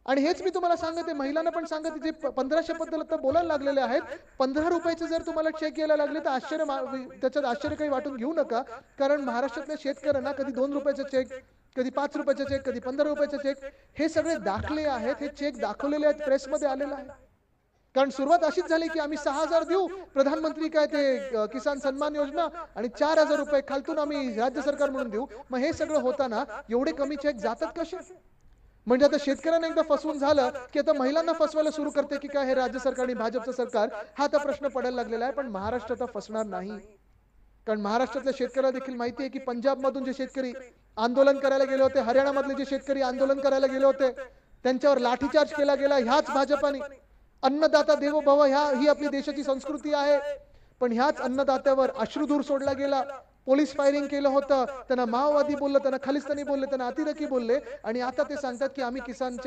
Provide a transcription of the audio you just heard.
आणि हेच मी तुम्हाला सांगते, महिलांना पण सांगते, जे 1500 बद्दल आता बोलायला लागलेले आहेत, 15 रुपयाचे जर तुम्हाला चेक यायला लागले तर त्याच्यात आश्चर्य काही वाटून घेऊ नका. कारण महाराष्ट्रातल्या शेतकऱ्यांना कधी 2 रुपयाचा चेक, कधी 5 रुपयाचा चेक, कधी 15 रुपयाचा चेक, हे सगळे दाखले आहेत, हे चेक दाखवलेले आहेत, प्रेसमध्ये आलेलं आहे. कारण सुरुवात अशीच झाली की आम्ही 6000 देऊ, प्रधानमंत्री काय ते किसान सन्मान योजना, आणि 4000 रुपये खालतून आम्ही राज्य सरकार म्हणून देऊ. मग हे सगळं होताना एवढे कमी चेक जातात कसे? म्हणजे आता शेतकऱ्यांना एकदा फसवून झालं की आता महिलांना फसवायला सुरू करते की काय हे राज्य सरकार आणि भाजपचं सरकार, हा आता प्रश्न पडायला लागलेला आहे. पण महाराष्ट्र आता फसणार नाही. कारण महाराष्ट्रातल्या शेतकऱ्याला देखील माहिती आहे की पंजाब मधून जे शेतकरी आंदोलन करायला गेले होते, हरियाणामधले जे शेतकरी आंदोलन करायला गेले होते, त्यांच्यावर लाठीचार्ज केला गेला ह्याच भाजपाने. अन्नदाता देवो भव ही आपली देशाची संस्कृती आहे, पण ह्याच अन्नदात्यावर अश्रुधूर सोडला गेला. पोलीस फायरिंग केलं होतं, त्यांना माओवादी बोललं, त्यांना खलिस्तानी बोलले, त्यांना अतिरेकी बोलले, आणि आता ते सांगतात की आम्ही किसानचे